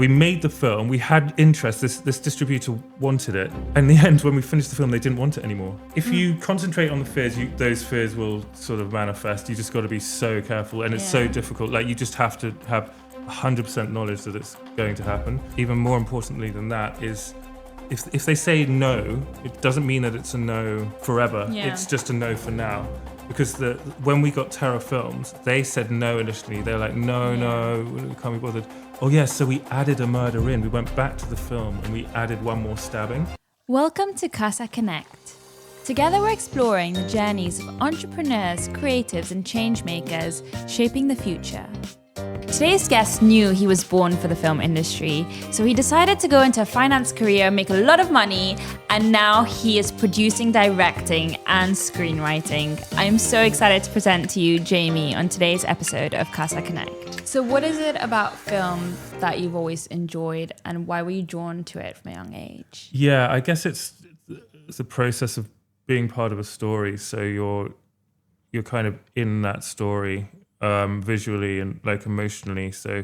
We made the film, we had interest, this distributor wanted it. In the end, when we finished the film, they didn't want it anymore. If you concentrate on the fears, those fears will sort of manifest. You just got to be so careful, and it's so difficult. Like, you just have to have 100% knowledge that it's going to happen. Even more importantly than that is, if they say no, it doesn't mean that it's a no forever. It's just a no for now. Because when we got Terror Films, they said no initially. They're like, no, we can't be bothered. Oh yeah, so we added a murder in. We went back to the film and we added one more stabbing. Welcome to Kasa Connect. Together we're exploring the journeys of entrepreneurs, creatives and change makers shaping the future. Today's guest knew he was born for the film industry, so he decided to go into a finance career, make a lot of money, and now he is producing, directing, and screenwriting. I'm so excited to present to you Jamie on today's episode of Kasa Connect. So what is it about film that you've always enjoyed, and why were you drawn to it from a young age? Yeah, I guess it's a process of being part of a story, so you're kind of in that story. Visually and like emotionally, so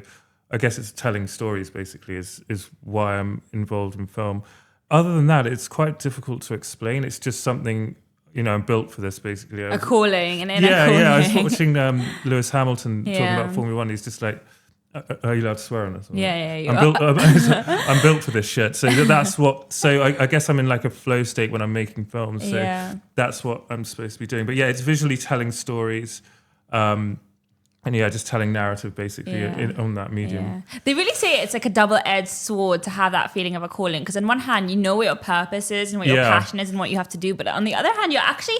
I guess it's telling stories basically is why I'm involved in film. Other than that, it's quite difficult to explain. It's just something, I'm built for this basically. A calling, and a calling. I was watching Lewis Hamilton talking about Formula One. He's just like, are you allowed to swear on this? You I'm built for this shit. So that's what. So I guess I'm in like a flow state when I'm making films. So that's what I'm supposed to be doing. But yeah, it's visually telling stories. And just telling narrative basically on that medium. Yeah. They really say it's like a double-edged sword to have that feeling of a calling. Because on one hand, you know what your purpose is and what your passion is and what you have to do. But on the other hand, you're actually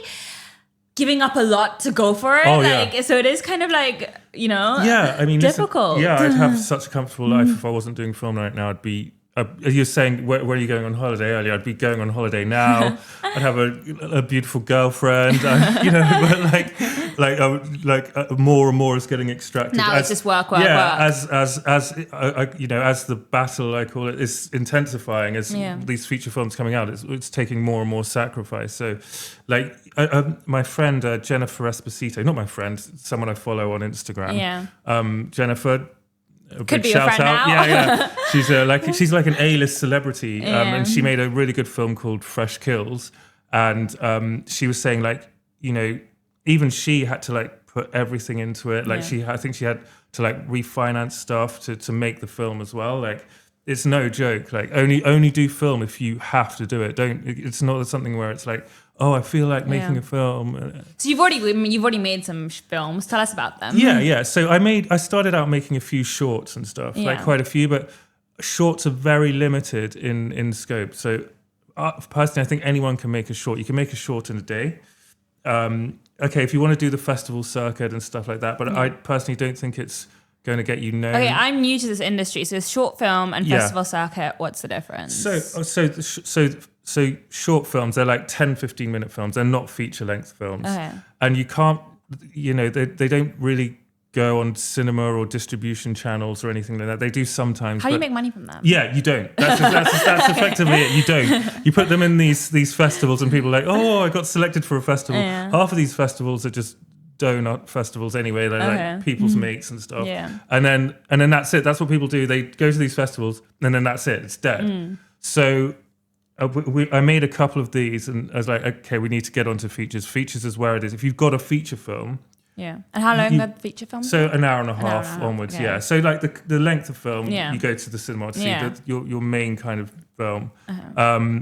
giving up a lot to go for it. So it is kind of like, difficult. I'd have such a comfortable life if I wasn't doing film right now. I'd be... you're saying, where are you going on holiday earlier? I'd be going on holiday now. I'd have a beautiful girlfriend. But more and more is getting extracted. Now it's just work. As the battle, I call it, is intensifying as these feature films coming out. It's taking more and more sacrifice. So, my friend Jennifer Esposito, not my friend, someone I follow on Instagram. Yeah. Jennifer. Could be your friend now. Yeah. She's like an A-list celebrity, and she made a really good film called Fresh Kills, and she was saying even she had to put everything into it. I think she had to refinance stuff to make the film as well. It's no joke. Only do film if you have to do it. It's not something where it's I feel like making a film. So you've already made some films. Tell us about them. Yeah. So I started out making a few shorts and stuff, quite a few, but shorts are very limited in scope. So personally, I think anyone can make a short. You can make a short in a day. If you want to do the festival circuit and stuff like that, but I personally don't think it's going to get you known. Okay, I'm new to this industry, so short film and festival circuit, what's the difference? So short films, they're 10, 15 minute films. They're not feature length films. Okay. And you can't, they don't really go on cinema or distribution channels or anything like that. They do sometimes. How do you make money from them? Yeah, you don't. That's effectively it. You don't. You put them in these festivals and people are like, oh, I got selected for a festival. Yeah. Half of these festivals are just donut festivals anyway. They're people's mates and stuff. Yeah. And then that's it. That's what people do. They go to these festivals and then that's it. It's dead. So I made a couple of these and I was like, okay, we need to get onto features. Features is where it is. If you've got a feature film. Yeah. And how long are the feature films? So an hour and a half onwards. Okay. Yeah. So the length of film, you go to the cinema to see your main kind of film. Uh-huh.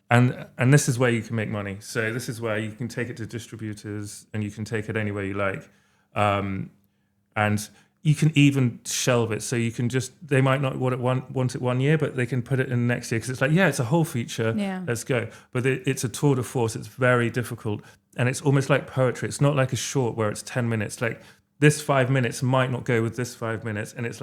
And this is where you can make money. So this is where you can take it to distributors and you can take it anywhere you like. And you can even shelve it. So you can they might not want it 1 year, but they can put it in next year. Because it's it's a whole feature. Yeah. Let's go. But it's a tour de force. It's very difficult. And it's almost like poetry. It's not like a short where it's 10 minutes. This 5 minutes might not go with this 5 minutes. And it's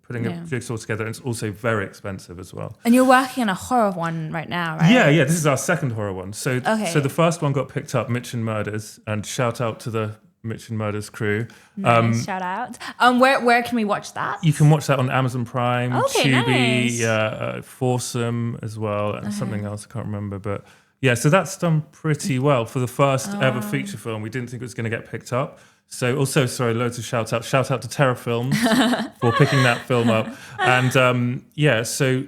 putting a jigsaw together, and it's also very expensive as well. And you're working on a horror one right now, right? Yeah. This is our second horror one. So the first one got picked up, Mitch and Murders, and shout out to the Mitch and Murders crew. Nice, shout out. Where can we watch that? You can watch that on Amazon Prime, Tubi, Foursome as well, and something else I can't remember. But yeah, so that's done pretty well for the first ever feature film. We didn't think it was going to get picked up. So also, sorry, loads of shout out to Terra Films for picking that film up. And so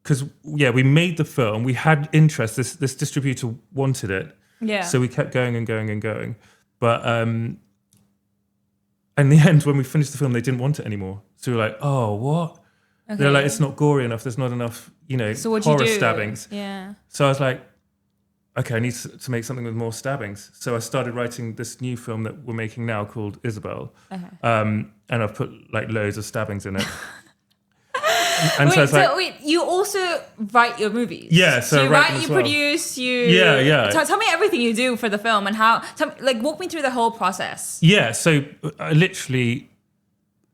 because we made the film, we had interest. This distributor wanted it, so we kept going and going and going. But in the end, when we finished the film, they didn't want it anymore. So we were like, oh, what? Okay. They're like, it's not gory enough. There's not enough, so horror stabbings. Yeah. So I was like, okay, I need to make something with more stabbings. So I started writing this new film that we're making now called Isabelle. And I've put like loads of stabbings in it. And wait, you also write your movies? Yeah, so you write, you produce, Yeah. Tell me everything you do for the film and how. Walk me through the whole process. Yeah, so I literally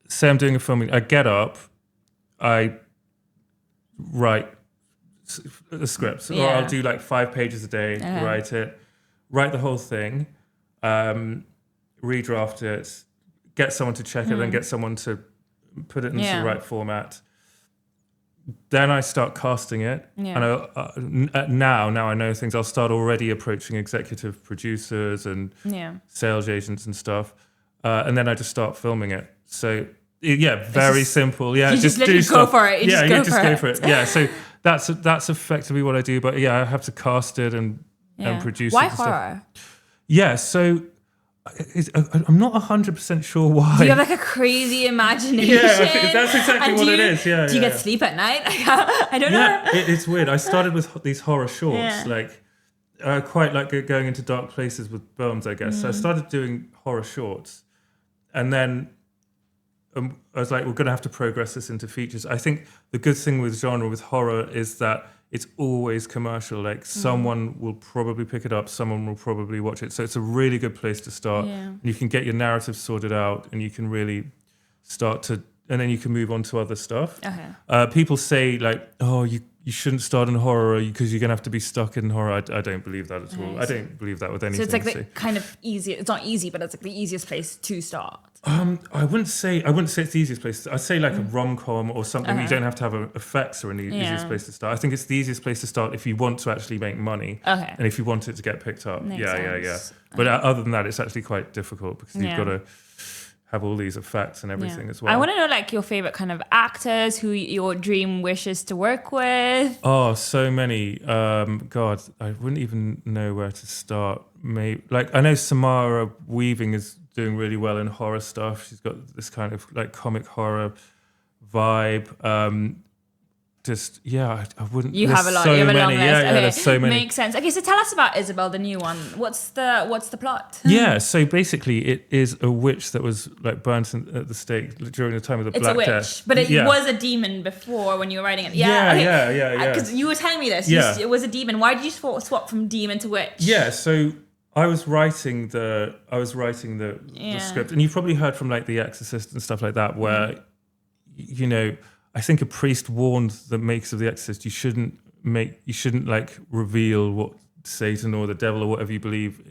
say I'm doing a film. I get up, I write the script, or I'll do like 5 pages a day, write the whole thing, redraft it, get someone to check it, then get someone to put it into the right format. Then I start casting it, and now I know things. I'll start already approaching executive producers and sales agents and stuff, and then I just start filming it. So very simple. Yeah, you just let it go for it. You just go for it. Yeah, so that's effectively what I do. But I have to cast it and produce it. Why horror? Yeah, so I'm not 100% sure why. Do you have like a crazy imagination? Yeah, that's exactly what it is. Yeah. Do you get sleep at night? I don't know. Yeah, it's weird. I started with these horror shorts, I quite like going into dark places with films, I guess. So I started doing horror shorts, and then I was like, we're going to have to progress this into features. I think the good thing with genre, with horror, is that it's always commercial. Like someone will probably pick it up, someone will probably watch it. So it's a really good place to start. Yeah. You can get your narrative sorted out, and you can really start to, and then you can move on to other stuff. Okay. People say like, oh, you shouldn't start in horror because you're going to have to be stuck in horror. I don't believe that at all. I don't believe that with anything. So it's like the kind of easy, it's not easy, but it's like the easiest place to start. I wouldn't say it's the easiest place. I'd say like a rom-com or something where you don't have to have effects or any easiest place to start. I think it's the easiest place to start if you want to actually make money and if you want it to get picked up. Makes sense. But other than that, it's actually quite difficult because you've got to have all these effects and everything as well. I want to know like your favorite kind of actors, who your dream wishes to work with. Oh, so many. God, I wouldn't even know where to start. Maybe like I know Samara Weaving is doing really well in horror stuff. She's got this kind of like comic horror vibe. I wouldn't. You have a lot. You have a long list. Yeah, there's so many. Makes sense. Okay, so tell us about Isabelle, the new one. What's the plot? Yeah, so basically, it is a witch that was like burnt at the stake during the time of the Black Death. It's a witch, but it was a demon before when you were writing it. Yeah. Because you were telling me this. It was a demon. Why did you swap from demon to witch? Yeah, so I was writing the script, and you've probably heard from like The Exorcist and stuff like that, where I think a priest warned the makers of The Exorcist, you shouldn't like reveal what Satan or the devil or whatever you believe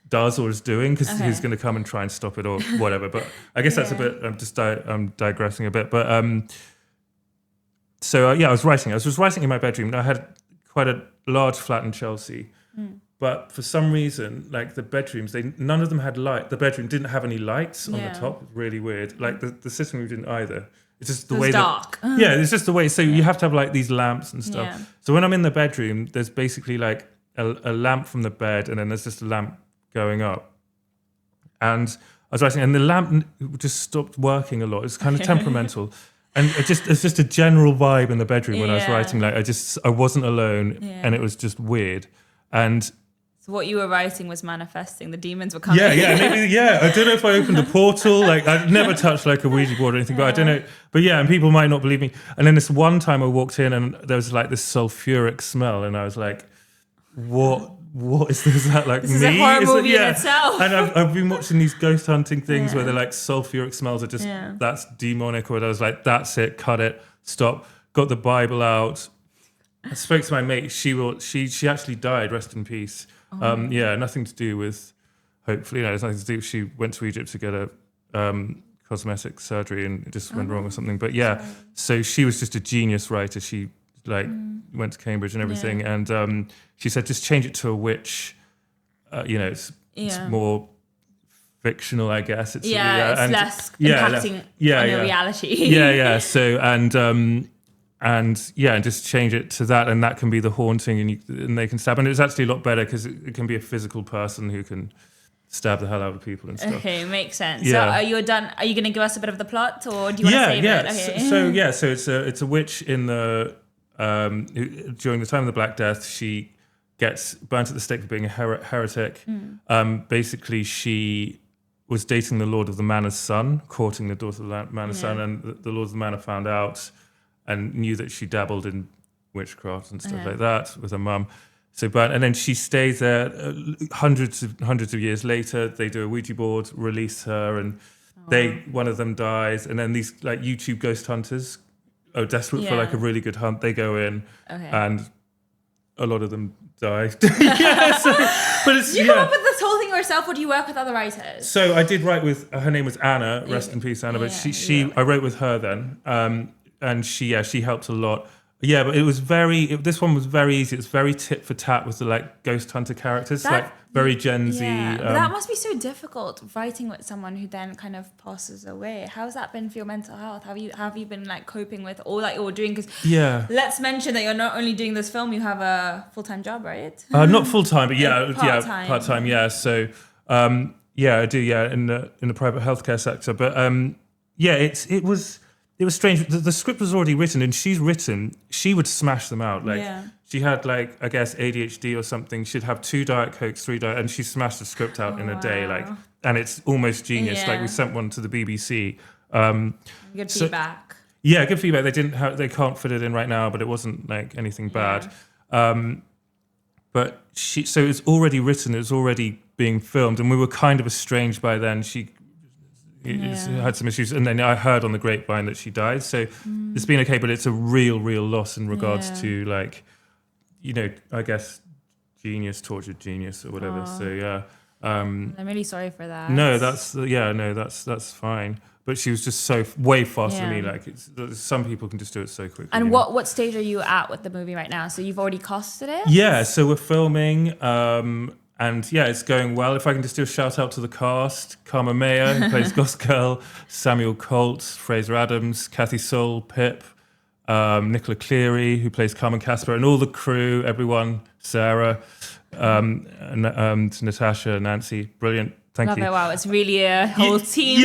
does or is doing, because he's going to come and try and stop it or whatever. But I guess that's a bit. I'm digressing a bit. But I was writing. I was just writing in my bedroom. And I had quite a large flat in Chelsea. But for some reason, like the bedrooms, none of them had light. The bedroom didn't have any lights on the top. Really weird. Like the sitting room didn't either. It's just the way dark. It's just the way. So you have to have like these lamps and stuff. Yeah. So when I'm in the bedroom, there's basically like a lamp from the bed, and then there's just a lamp going up. And I was writing, and the lamp just stopped working a lot. It's kind of temperamental, and it's just a general vibe in the bedroom when I was writing. Like I wasn't alone, and it was just weird. And so what you were writing was manifesting. The demons were coming. Maybe. I don't know if I opened a portal. Like I've never touched like a Ouija board or anything, but I don't know. But and people might not believe me. And then this one time I walked in and there was like this sulfuric smell, and I was like, "What is this? Is that like this me?" Is a horror movie in itself. And I've been watching these ghost hunting things where they're like sulfuric smells are just that's demonic. Or I was like, "That's it. Cut it. Stop." Got the Bible out. I spoke to my mate. She actually died. Rest in peace. Nothing to do with. Hopefully, there's nothing to do. She went to Egypt to get a cosmetic surgery and it just went wrong or something. But so she was just a genius writer. She went to Cambridge and everything, and she said just change it to a witch. It's more fictional, I guess. It's less impacting on a reality. So and just change it to that, and that can be the haunting, and they can stab. And it's actually a lot better because it can be a physical person who can stab the hell out of people and stuff. Okay, makes sense. Yeah. So are you done? Are you going to give us a bit of the plot, or do you want to save it? Okay. So it's a witch in the during the time of the Black Death. She gets burnt at the stake for being a heretic. Basically, she was dating the Lord of the Manor's son, courting the daughter of the Manor's son, and the Lord of the Manor found out and knew that she dabbled in witchcraft and stuff like that with her mum. So, and then she stays there. Hundreds of years later, they do a Ouija board, release her, and one of them dies. And then these like YouTube ghost hunters are desperate for like a really good hunt. They go in, and a lot of them die. But it's, you come up with this whole thing yourself, or do you work with other writers? So I did write with her name was Anna. Rest in peace, Anna. But I wrote with her then, and she helped a lot. Yeah, but this one was very easy. It's very tit for tat with the like ghost hunter characters, like very Gen Z. But that must be so difficult writing with someone who then kind of passes away. How's that been for your mental health? Have you been like coping with all that you're doing? Because let's mention that you're not only doing this film, you have a full-time job, right? Not full-time, but part-time. Part-time. Yeah, so I do. Yeah, in the private healthcare sector, but It was strange. The script was already written, and she would smash them out. Like she had like, I guess, ADHD or something. She'd have 2 Diet Cokes, 3 Diet, and she smashed the script out in a day. Like, and it's almost genius. Yeah. Like we sent one to the BBC. Good feedback. Yeah, good feedback. They can't fit it in right now, but it wasn't like anything bad. But so it's already written. It was already being filmed, and we were kind of estranged by then. She had some issues, and then I heard on the grapevine that she died, so it's been okay, but it's a real loss in regards to like, I guess tortured genius or whatever. So I'm really sorry for that. No, that's fine, but she was just so way faster than me. Like some people can just do it so quickly. And what stage are you at with the movie right now? So you've already costed it? Yeah, so we're filming, and it's going well. If I can just do a shout out to the cast: Karma Mayer, who plays Goss Girl, Samuel Colt, Fraser Adams, Kathy Soul, Pip, Nicola Cleary, who plays Carmen Casper, and all the crew, everyone, Sarah, and Natasha, Nancy, brilliant. Thank you. Wow, it's really a whole team.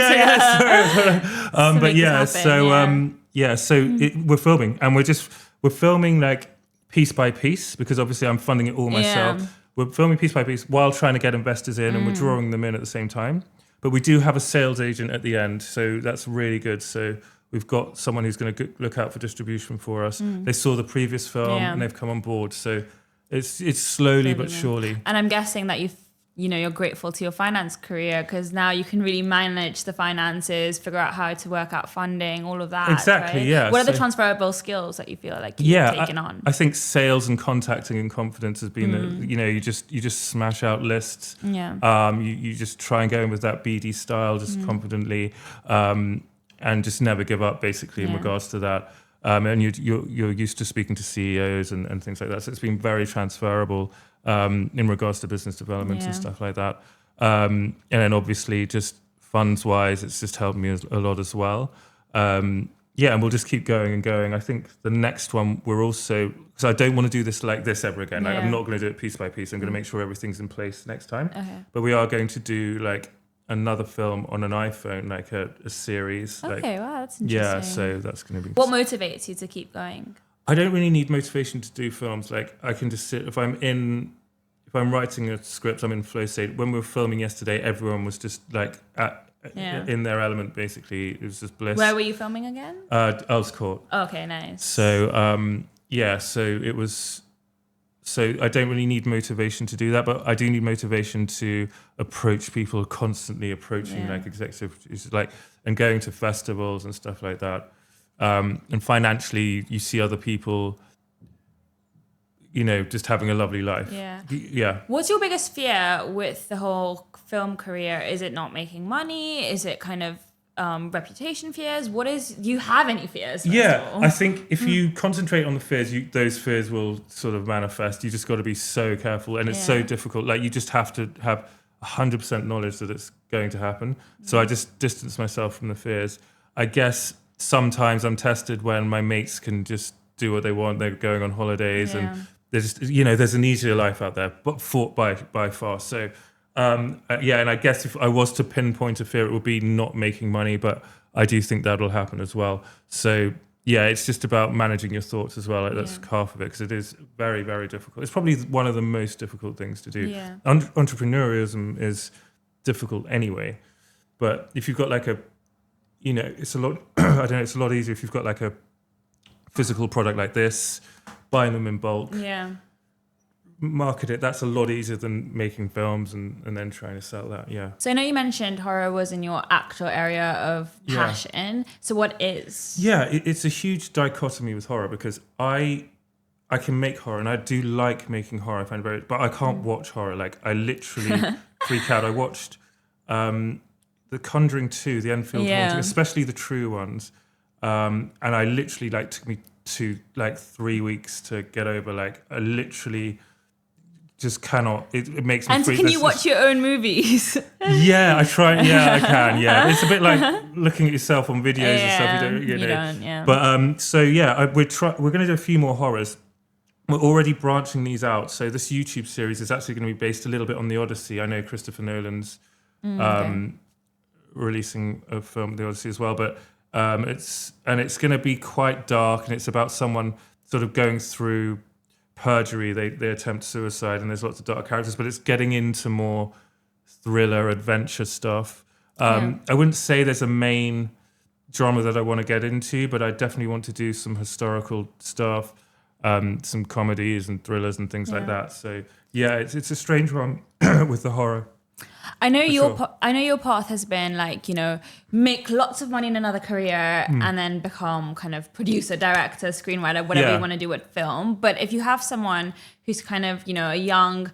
We're filming, and we're filming like piece by piece, because obviously I'm funding it all myself. We're filming piece by piece while trying to get investors in, and we're drawing them in at the same time. But we do have a sales agent at the end, so that's really good. So we've got someone who's going to look out for distribution for us. They saw the previous film and they've come on board. So it's slowly but surely. And I'm guessing that you're grateful to your finance career, because now you can really manage the finances, figure out how to work out funding, all of that. Exactly, right? yeah. What are the transferable skills that you feel like you've taken on? I think sales and contacting and confidence has been, you just smash out lists. Yeah. You just try and go in with that BD style, just confidently, and just never give up, basically, in regards to that. And you're used to speaking to CEOs and things like that. So it's been very transferable in regards to business development and stuff like that. And then obviously just funds-wise, it's just helped me a lot as well. And we'll just keep going and going. I think the next one, we're also, because I don't want to do this like this ever again. Like, I'm not going to do it piece by piece. I'm going to make sure everything's in place next time. Okay. But we are going to do like another film on an iPhone, like a series. Okay, wow, that's interesting. Yeah, so that's going to be... What motivates you to keep going? I don't really need motivation to do films. Like, I can just sit, if I'm writing a script, I'm in flow state. When we were filming yesterday, everyone was just like in their element, basically. It was just bliss. Where were you filming again? Earls Court. Okay, nice. So, so it was... So I don't really need motivation to do that, but I do need motivation to approach people, constantly approaching like executives, like, and going to festivals and stuff like that. And financially, you see other people, just having a lovely life. Yeah. What's your biggest fear with the whole film career? Is it not making money? Is it kind of reputation fears? Do you have any fears? I think if you concentrate on the fears, those fears will sort of manifest. You just got to be so careful, and it's so difficult. Like, you just have to have 100% knowledge that it's going to happen. So I just distance myself from the fears. I guess sometimes I'm tested when my mates can just do what they want. They're going on holidays and there's just, there's an easier life out there, but fought by far. So and I guess if I was to pinpoint a fear, it would be not making money, but I do think that'll happen as well. So yeah, it's just about managing your thoughts as well. Like that's half of it, because it is very, very difficult. It's probably one of the most difficult things to do. Yeah. Entrepreneurialism is difficult anyway, but if you've got like it's a lot. I don't know. It's a lot easier if you've got like a physical product like this, buying them in bulk. Yeah. Market it. That's a lot easier than making films and then trying to sell that. Yeah. So I know you mentioned horror was in your actual area of passion. So what is? Yeah, it's a huge dichotomy with horror, because I can make horror and I do like making horror. I find but I can't watch horror. Like I literally freak out. I watched The Conjuring 2, the Enfield haunting, especially the true ones, and I literally took me to 3 weeks to get over. Like I literally just cannot. It makes me. And can you watch your own movies? Yeah, I try. Yeah, I can. Yeah, it's a bit like looking at yourself on videos and stuff. You don't. Yeah. But so yeah, we're going to do a few more horrors. We're already branching these out. So this YouTube series is actually going to be based a little bit on the Odyssey. I know Christopher Nolan's releasing a film, The Odyssey, as well. But it's going to be quite dark, and it's about someone sort of going through perjury. They attempt suicide, and there's lots of dark characters, but it's getting into more thriller adventure stuff. I wouldn't say there's a main genre that I want to get into, but I definitely want to do some historical stuff, some comedies and thrillers and things like that. So yeah, it's a strange one with the horror. I know your path has been make lots of money in another career and then become kind of producer, director, screenwriter, whatever you want to do with film. But if you have someone who's kind of a young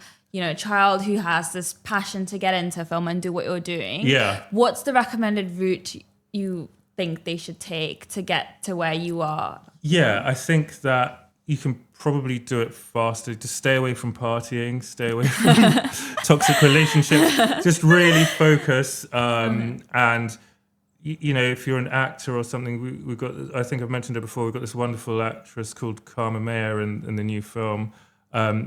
child who has this passion to get into film and do what you're doing, what's the recommended route you think they should take to get to where you are? Yeah, I think that you can probably do it faster. Just stay away from partying, stay away from toxic relationships. Just really focus. And, if you're an actor or something, we've got, I think I've mentioned it before, we've got this wonderful actress called Karma Mayer in the new film.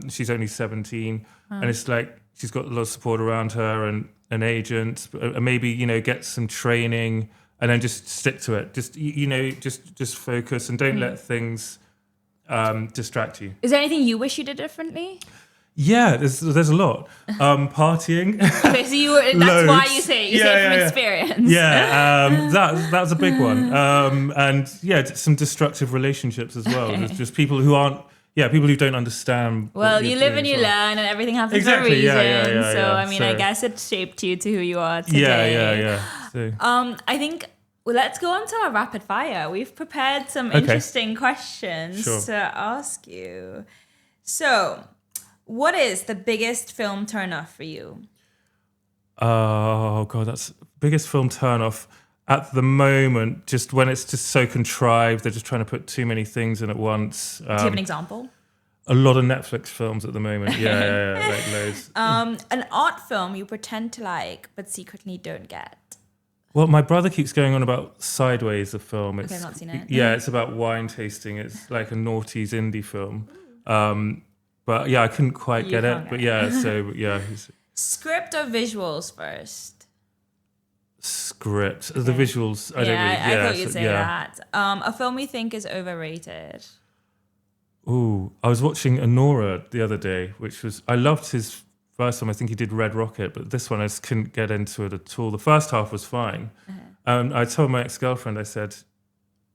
She's only 17. And it's like she's got a lot of support around her and an agent. Maybe, get some training and then just stick to it. Just focus and don't let things distract you. Is there anything you wish you did differently? Yeah, there's a lot. Partying. Okay, so that's why you say it. You say it from experience. Yeah, that's a big one. And some destructive relationships as well. There's just people who aren't. Yeah, people who don't understand. Well, you live and you learn, and everything happens for a reason. I guess it shaped you to who you are today. Yeah. So. I think. Well, let's go on to our rapid fire. We've prepared some interesting questions to ask you. So, what is the biggest film turnoff for you? Oh, God, that's the biggest film turnoff at the moment, just when it's just so contrived. They're just trying to put too many things in at once. Do you have an example? A lot of Netflix films at the moment. Yeah, like loads. An art film you pretend to like, but secretly don't get. Well, my brother keeps going on about Sideways, the film. I've not seen it. Yeah, it's about wine tasting. It's like a noughties indie film. But yeah, I couldn't quite get it. But yeah, so yeah. Script or visuals first? Script. The visuals, I don't really... I thought you'd say that. A film you think is overrated? Ooh, I was watching Anora the other day, which was... I loved his... First time, I think he did Red Rocket, but this one I just couldn't get into it at all. The first half was fine. I told my ex-girlfriend, I said,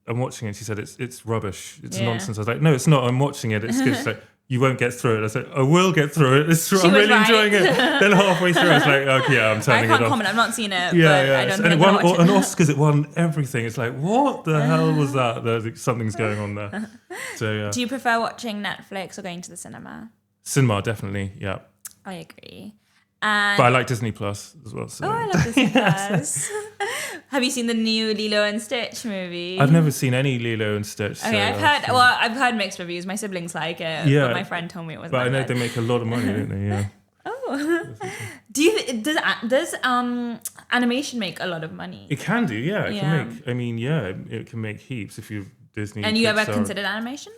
I'm watching it. She said, it's rubbish. It's nonsense. I was like, no, it's not. I'm watching it. It's good. She's like, you won't get through it. I said, I will get through it. I'm really enjoying it. Then halfway through, I was like, okay, yeah, I'm turning it off. I can't comment. I've not seen it, but I don't think I'm watching it. And Oscars, it won everything. It's like, what the hell was that? Something's going on there. So yeah. Do you prefer watching Netflix or going to the cinema? Cinema, definitely, yeah. I agree. And but I like Disney Plus as well. So. Oh, I love Disney Plus. Have you seen the new Lilo and Stitch movie? I've never seen any Lilo and Stitch. Okay, I've heard mixed reviews. My siblings like it, but my friend told me it wasn't. But I know they make a lot of money, don't they? Yeah. Oh, Does animation make a lot of money? It can do, yeah. It can make heaps if you're Disney. And you ever considered animation?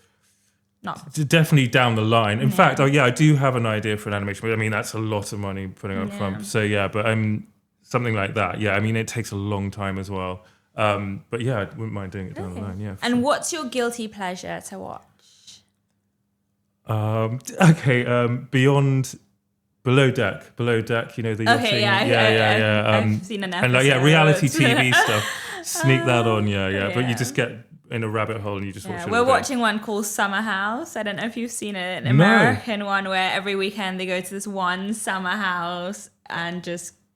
No. Definitely down the line. In fact, I do have an idea for an animation, but I mean, that's a lot of money putting up front. So yeah, but something like that. Yeah, I mean, it takes a long time as well. But yeah, I wouldn't mind doing it down the line. Yeah. And what's your guilty pleasure to watch? Beyond Below Deck, you know, the yachting. I've seen an episode. And reality TV stuff. Sneak that on, but you just get in a rabbit hole and you just watch it. We're watching one called Summer House. I don't know if you've seen it. An American one where every weekend they go to this one summer house and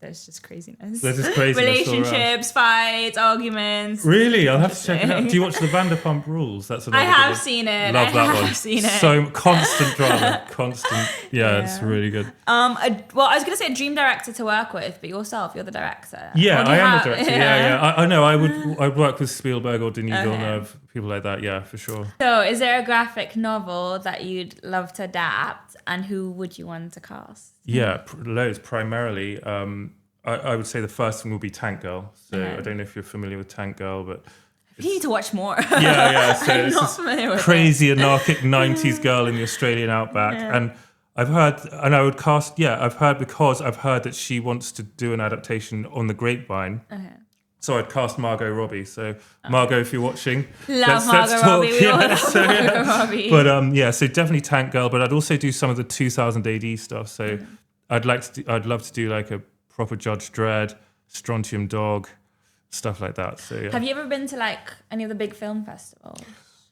there's just craziness. There's just craziness. Relationships, fights, arguments. Really? I'll have to check it out. Do you watch the Vanderpump Rules? That's another. I have seen it. Love that one. Seen it. So constant drama. Constant. Yeah, it's really good. Well, I was going to say a dream director to work with, but you're the director. Yeah, I am the director. Yeah. I know. I'd work with Spielberg or Denis Villeneuve, people like that. Yeah, for sure. So, is there a graphic novel that you'd love to adapt, and who would you want to cast? Yeah, loads. Primarily, I would say the first one will be Tank Girl. So I don't know if you're familiar with Tank Girl, but you need to watch more. Yeah. So I'm it's not familiar with crazy anarchic 90s girl in the Australian outback. And I've heard, and I would cast, I've heard that she wants to do an adaptation on the Grapevine. So I'd cast Margot Robbie. So Margot, if you're watching, let's Margot Robbie. We all love Margot Robbie. But so definitely Tank Girl. But I'd also do some of the 2000 AD stuff. So I'd love to do like a proper Judge Dredd, Strontium Dog, stuff like that. So yeah. Have you ever been to like any of the big film festivals?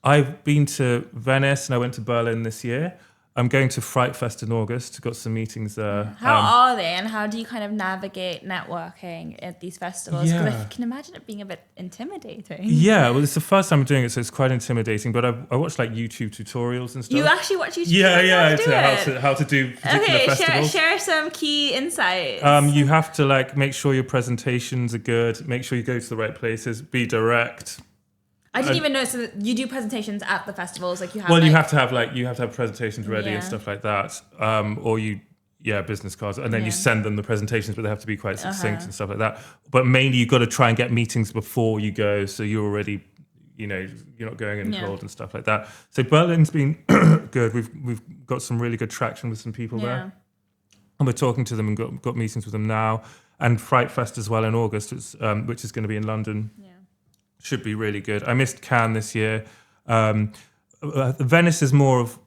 I've been to Venice and I went to Berlin this year. I'm going to Fright Fest in August. Got some meetings there. How are they, and how do you kind of navigate networking at these festivals? Because I can imagine it being a bit intimidating. Yeah, well, it's the first time I'm doing it, so it's quite intimidating. But I watch like YouTube tutorials and stuff. You actually watch YouTube tutorials? Yeah. How to do particular festivals. Share some key insights. You have to like make sure your presentations are good. Make sure you go to the right places. Be direct. I didn't even know. So you do presentations at the festivals, like you have. Well, you have to have presentations ready and stuff like that, or business cards, and then you send them the presentations, but they have to be quite succinct and stuff like that. But mainly, you've got to try and get meetings before you go, so you're already, you're not going in cold and stuff like that. So Berlin's been good. We've got some really good traction with some people there, and we're talking to them and got meetings with them now. And Fright Fest as well in August, which is going to be in London. Yeah. Should be really good. I missed Cannes this year. Venice is more of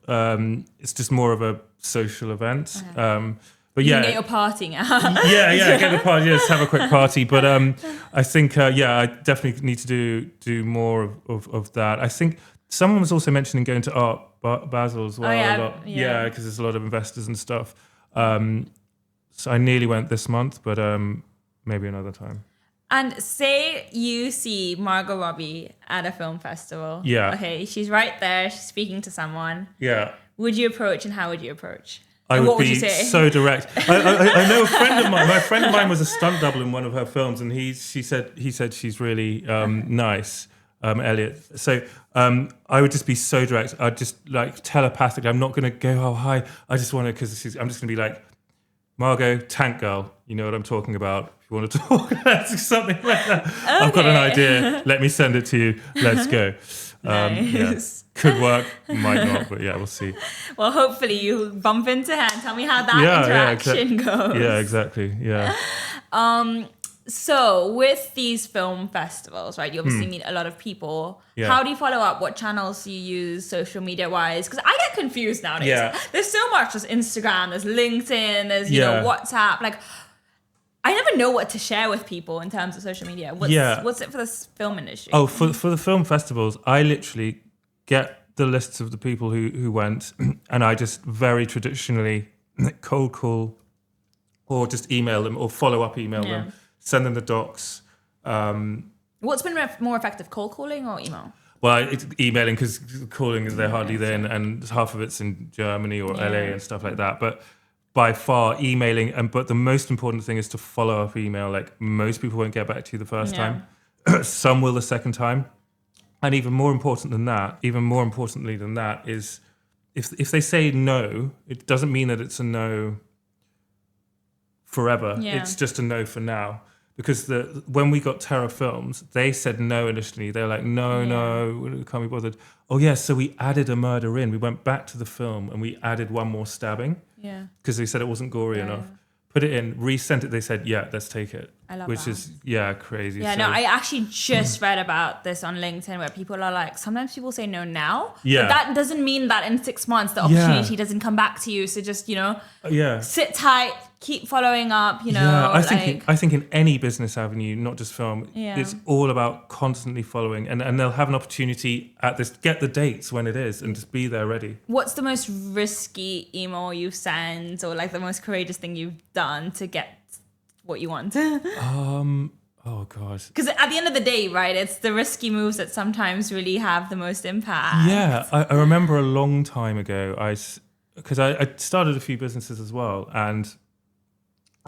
it's just more of a social event. But you can get your partying out. Get the party. Just have a quick party. But I think I definitely need to do more of that. I think someone was also mentioning going to Art Basel as well. Because there's a lot of investors and stuff. So I nearly went this month, but maybe another time. And say you see Margot Robbie at a film festival. Yeah. Okay, she's right there. She's speaking to someone. Yeah. Would you approach, and how would you approach? I would be so direct. I know a friend of mine. My friend of mine was a stunt double in one of her films, and he said she's really nice, Elliot. So I would just be so direct. I'd just like telepathically. I'm not going to go, oh hi. I just want to, because I'm just going to be like, Margot, Tank Girl. You know what I'm talking about. If you want to talk, something like that. Okay. I've got an idea. Let me send it to you. Let's go. Nice. Could work, might not, but we'll see. Well, hopefully you bump into her and tell me how that interaction goes. Yeah, exactly. Yeah. So with these film festivals, right, you obviously meet a lot of people. Yeah. How do you follow up? What channels do you use social media wise? Because I get confused nowadays. Yeah. There's so much. There's Instagram, there's LinkedIn, there's WhatsApp. Like, I never know what to share with people in terms of social media. What's it for this film industry? Oh, for the film festivals, I literally get the lists of the people who went, and I just very traditionally cold call or just email them or follow up email them. Send them the docs. What's been more effective, cold calling or email? Well, it's emailing, because calling, they're hardly there, and half of it's in Germany or LA and stuff like that. But by far, emailing, but the most important thing is to follow up email. Like, most people won't get back to you the first time. Some will the second time. And even more importantly than that is if they say no, it doesn't mean that it's a no forever. Yeah. It's just a no for now. Because when we got Terror Films, they said no initially. They were like, no, we can't be bothered. Oh, yeah, so we added a murder in. We went back to the film and we added one more stabbing. Yeah. Because they said it wasn't gory enough. Put it in, resent it. They said, yeah, let's take it. I love which that. is, crazy. Yeah, no, I actually just read about this on LinkedIn where people are like, sometimes people say no now. Yeah. But that doesn't mean that in 6 months the opportunity doesn't come back to you. So just, sit tight, keep following up, Yeah, I think in any business avenue, not just film, it's all about constantly following, and they'll have an opportunity at this. Get the dates when it is, and just be there ready. What's the most risky email you've sent, or like the most courageous thing you've done to get what you want? Oh god. Because at the end of the day, right, it's the risky moves that sometimes really have the most impact. Yeah, I remember a long time ago, because I started a few businesses as well, and.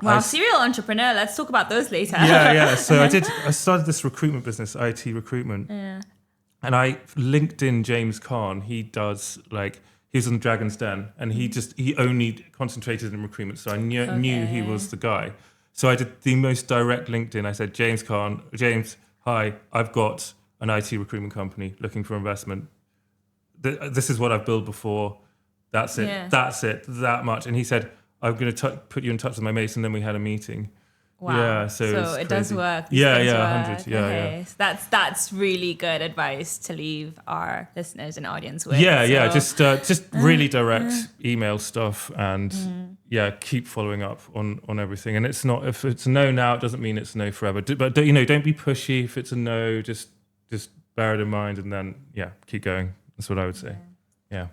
Wow, serial entrepreneur. Let's talk about those later. Yeah. So I started this recruitment business, IT recruitment. Yeah. And I linked in James Caan. He was on Dragon's Den, and he only concentrated in recruitment. So I knew he was the guy. So I did the most direct LinkedIn. I said, James Caan, hi, I've got an IT recruitment company looking for investment. This is what I've built before. That's it. Yeah. That's it. That much. And he said, I'm going to put you in touch with my mates, and then we had a meeting. Wow. Yeah, so it does work. Yeah, 100. Yeah. So that's really good advice to leave our listeners and audience with. Yeah. Just really direct email stuff, and keep following up on everything. And it's not, if it's a no now, it doesn't mean it's a no forever. But don't be pushy. If it's a no, just bear it in mind, and then keep going. That's what I would say. Yeah.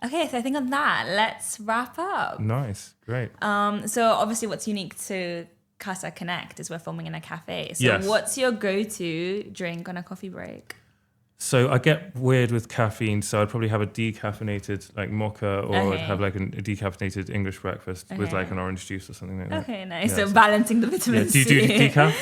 Okay, so I think on that, let's wrap up. Nice, great. So obviously what's unique to Kasa Connect is we're filming in a cafe. So what's your go-to drink on a coffee break? So I get weird with caffeine, so I'd probably have a decaffeinated like mocha, or I'd have like a decaffeinated English breakfast with like an orange juice or something like that. Okay, nice. So balancing the vitamin C. Do you do decaf?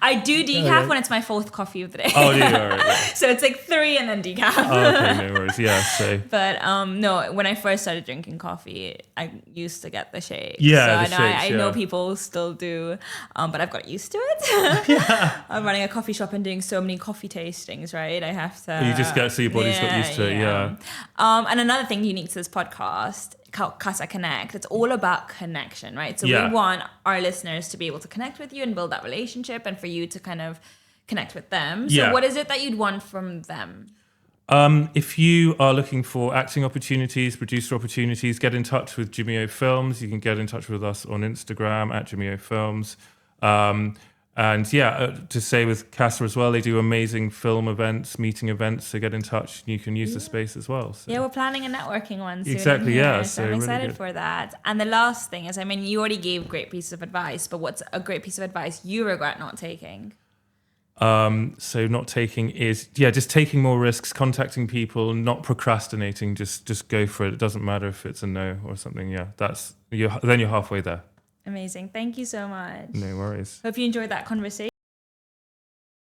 I do decaf when it's my fourth coffee of the day. Oh, do you? All right. So it's like 3 and then decaf. Oh, okay, no worries. Yeah, so. But no, when I first started drinking coffee, I used to get the shakes. Yeah, so I know people still do, but I've got used to it. I'm running a coffee shop and doing so many coffee tastings, right? I have to. You just get, so your body's got used to it, And another thing unique to this podcast, Kasa Connect, it's all about connection, right? So we want our listeners to be able to connect with you and build that relationship, and for you to kind of connect with them. So what is it that you'd want from them? If you are looking for acting opportunities, producer opportunities, get in touch with Jimmy-O Films. You can get in touch with us on Instagram at Jimmy-O Films. And to say with Kasa as well, they do amazing film events, meeting events. So get in touch. You can use the space as well. So. Yeah, we're planning a networking one soon. Exactly, So I'm excited for that. And the last thing is, you already gave great pieces of advice, but what's a great piece of advice you regret not taking? So not taking is, just taking more risks, contacting people, not procrastinating. Just go for it. It doesn't matter if it's a no or something. Yeah, then you're halfway there. Amazing. Thank you so much. No worries. Hope you enjoyed that conversation.